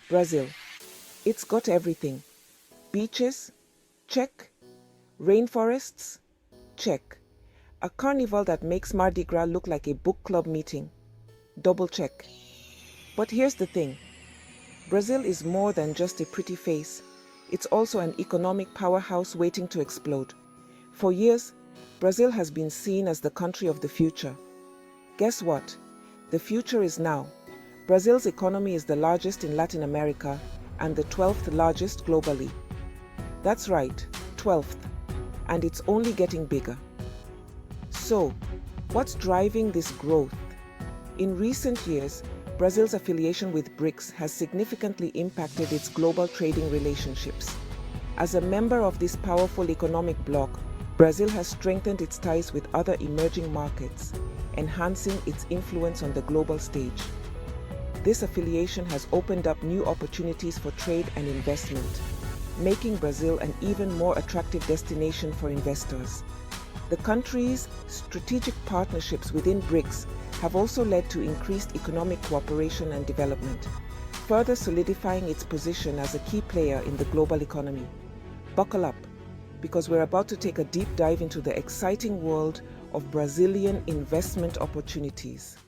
Brazil. It's got everything. Beaches? Check. Rainforests? Check. A carnival that makes Mardi Gras look like a book club meeting? Double check. But here's the thing. Brazil is more than just a pretty face. It's also an economic powerhouse waiting to explode. For years, Brazil has been seen as the country of the future. Guess what? The future is now. Brazil's economy is the largest in Latin America and the 12th largest globally. That's right, 12th. And it's only getting bigger. So, what's driving this growth? In recent years, Brazil's affiliation with BRICS has significantly impacted its global trading relationships. As a member of this powerful economic bloc, Brazil has strengthened its ties with other emerging markets, enhancing its influence on the global stage. This affiliation has opened up new opportunities for trade and investment, making Brazil an even more attractive destination for investors. The country's strategic partnerships within BRICS have also led to increased economic cooperation and development, further solidifying its position as a key player in the global economy. Buckle up, because we're about to take a deep dive into the exciting world of Brazilian investment opportunities.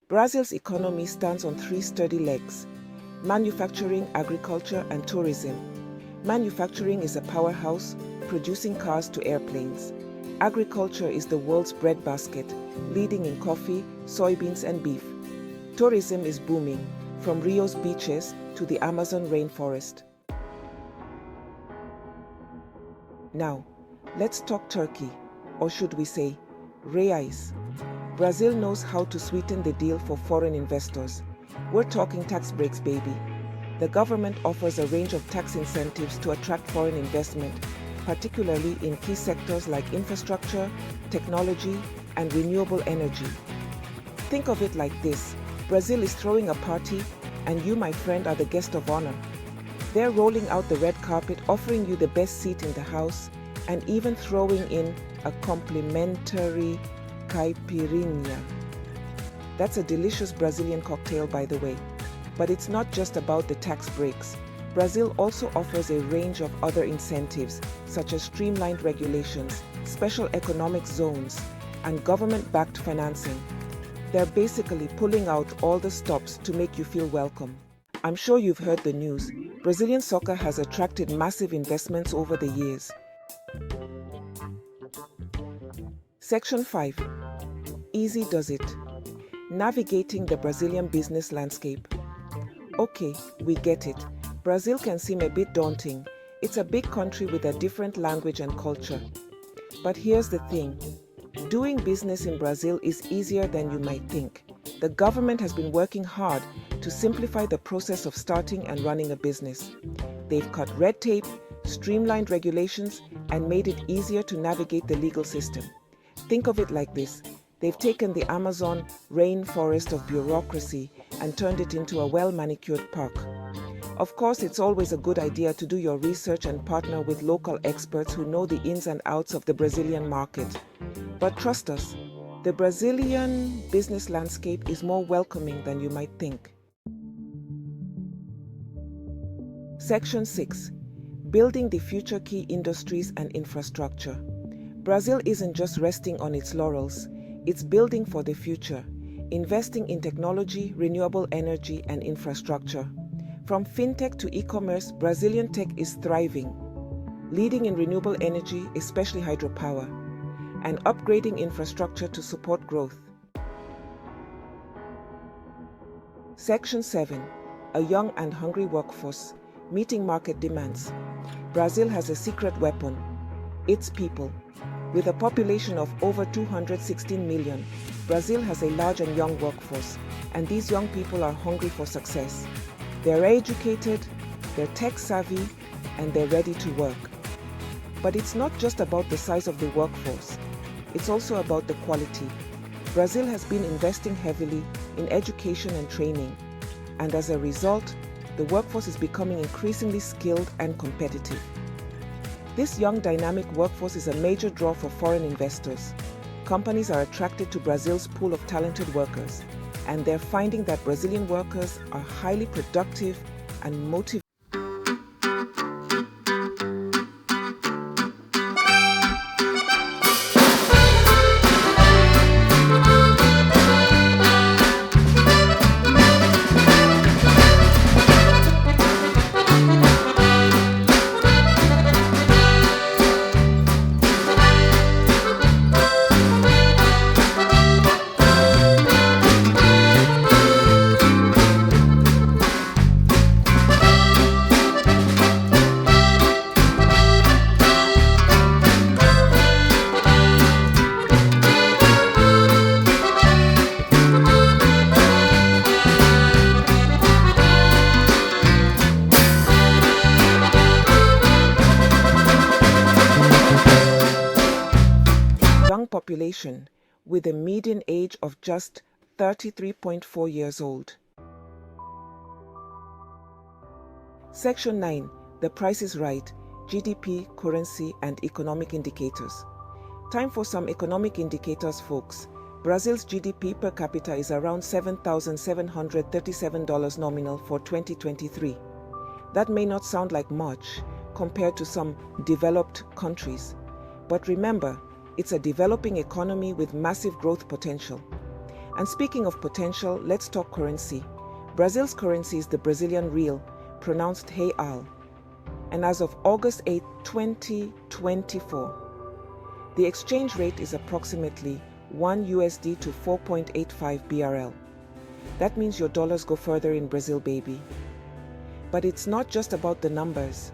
Brazil's economy stands on three sturdy legs: manufacturing, agriculture, and tourism. Manufacturing is a powerhouse, producing cars to airplanes. Agriculture is the world's breadbasket, leading in coffee, soybeans, and beef. Tourism is booming, from Rio's beaches to the Amazon rainforest. Now, let's talk Turkey, or should we say, reais. Brazil knows how to sweeten the deal for foreign investors. We're talking tax breaks, baby. The government offers a range of tax incentives to attract foreign investment, particularly in key sectors like infrastructure, technology, and renewable energy. Think of it like this: Brazil is throwing a party, and you, my friend, are the guest of honor. They're rolling out the red carpet, offering you the best seat in the house, and even throwing in a complimentary caipirinha. That's a delicious Brazilian cocktail, by the way. But it's not just about the tax breaks. Brazil also offers a range of other incentives, such as streamlined regulations, special economic zones, and government-backed financing. They're basically pulling out all the stops to make you feel welcome. I'm sure you've heard the news. Brazilian soccer has attracted massive investments over the years. Section 5. Easy does it. Navigating the Brazilian business landscape. Okay, we get it. Brazil can seem a bit daunting. It's a big country with a different language and culture. But here's the thing. Doing business in Brazil is easier than you might think. The government has been working hard to simplify the process of starting and running a business. They've cut red tape, streamlined regulations, and made it easier to navigate the legal system. Think of it like this. They've taken the Amazon rainforest of bureaucracy and turned it into a well-manicured park. Of course, it's always a good idea to do your research and partner with local experts who know the ins and outs of the Brazilian market. But trust us, the Brazilian business landscape is more welcoming than you might think. Section 6. Building the future key industries and infrastructure. Brazil isn't just resting on its laurels, it's building for the future, investing in technology, renewable energy, and infrastructure. From fintech to e-commerce, Brazilian tech is thriving, leading in renewable energy, especially hydropower. and upgrading infrastructure to support growth. Section 7. A young and hungry workforce, meeting market demands. Brazil has a secret weapon: its people. With a population of over 216 million, Brazil has a large and young workforce, and these young people are hungry for success. They're educated, they're tech-savvy, and they're ready to work. But it's not just about the size of the workforce, it's also about the quality. Brazil has been investing heavily in education and training, and as a result, the workforce is becoming increasingly skilled and competitive. This young, dynamic workforce is a major draw for foreign investors. Companies are attracted to Brazil's pool of talented workers, and they're finding that Brazilian workers are highly productive and motivated. Population with a median age of just 33.4 years old. Section 9. The Price is Right: GDP, Currency, and Economic Indicators. Time for some economic indicators, folks. Brazil's GDP per capita is around $7,737 nominal for 2023. That may not sound like much compared to some developed countries, but remember, it's a developing economy with massive growth potential. And speaking of potential, let's talk currency. Brazil's currency is the Brazilian real, pronounced real. And as of August 8, 2024, the exchange rate is approximately $1 to 4.85 BRL. That means your dollars go further in Brazil, baby. But it's not just about the numbers.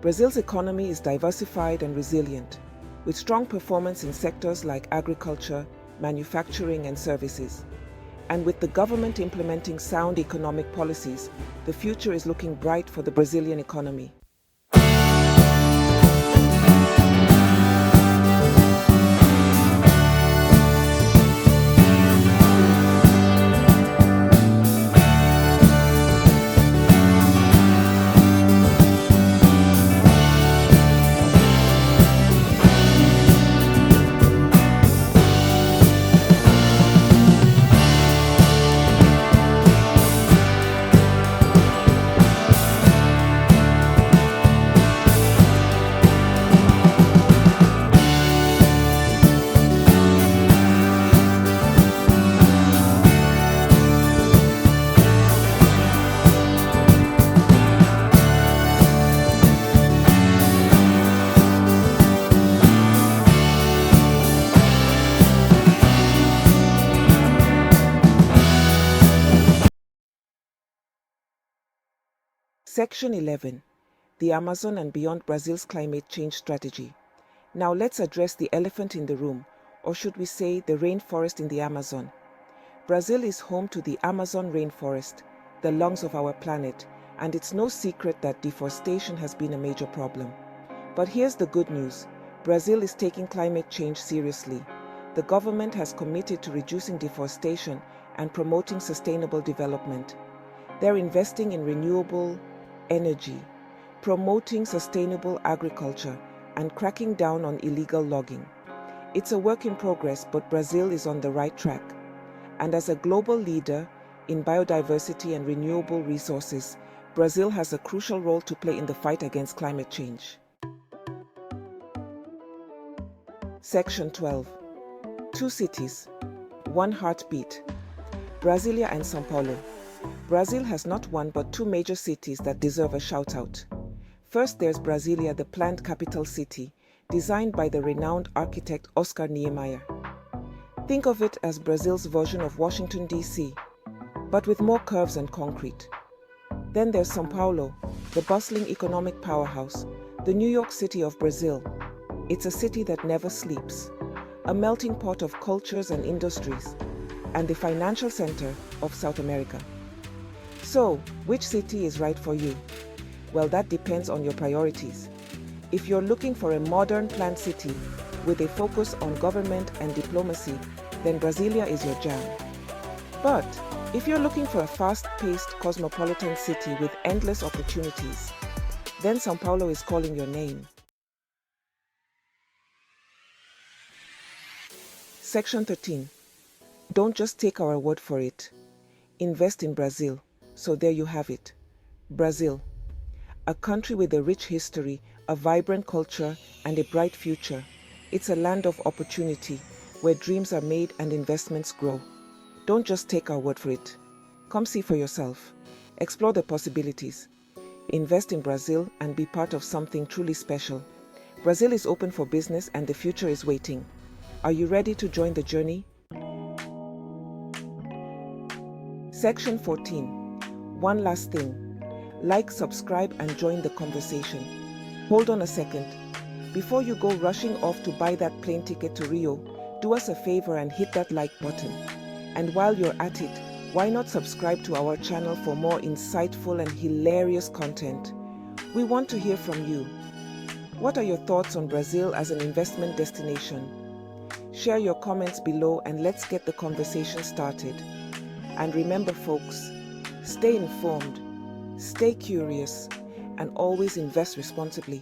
Brazil's economy is diversified and resilient, with strong performance in sectors like agriculture, manufacturing, and services. And with the government implementing sound economic policies, the future is looking bright for the Brazilian economy. Section 11. The Amazon and Beyond: Brazil's Climate Change Strategy. Now let's address the elephant in the room, or should we say the rainforest in the Amazon. Brazil is home to the Amazon rainforest, the lungs of our planet, and it's no secret that deforestation has been a major problem. But here's the good news: Brazil is taking climate change seriously. The government has committed to reducing deforestation and promoting sustainable development. They're investing in renewable energy, promoting sustainable agriculture, and cracking down on illegal logging. It's a work in progress, but Brazil is on the right track. And as a global leader in biodiversity and renewable resources, Brazil has a crucial role to play in the fight against climate change. Section 12. Two cities, one heartbeat: Brasilia and São Paulo. Brazil has not one but two major cities that deserve a shout-out. First, there's Brasilia, the planned capital city, designed by the renowned architect Oscar Niemeyer. Think of it as Brazil's version of Washington, D.C., but with more curves and concrete. Then there's São Paulo, the bustling economic powerhouse, the New York City of Brazil. It's a city that never sleeps, a melting pot of cultures and industries, and the financial center of South America. So, which city is right for you? Well, that depends on your priorities. If you're looking for a modern planned city with a focus on government and diplomacy, then Brasilia is your jam. But if you're looking for a fast-paced cosmopolitan city with endless opportunities, then São Paulo is calling your name. Section 13. Don't just take our word for it. Invest in Brazil. So there you have it. Brazil. A country with a rich history, a vibrant culture, and a bright future. It's a land of opportunity, where dreams are made and investments grow. Don't just take our word for it. Come see for yourself. Explore the possibilities. Invest in Brazil and be part of something truly special. Brazil is open for business and the future is waiting. Are you ready to join the journey? Section 14. One last thing. Like, subscribe, and join the conversation. Hold on a second. Before you go rushing off to buy that plane ticket to Rio, do us a favor and hit that like button. And while you're at it, why not subscribe to our channel for more insightful and hilarious content? We want to hear from you. What are your thoughts on Brazil as an investment destination? Share your comments below and let's get the conversation started. And remember, folks, stay informed, stay curious, and always invest responsibly.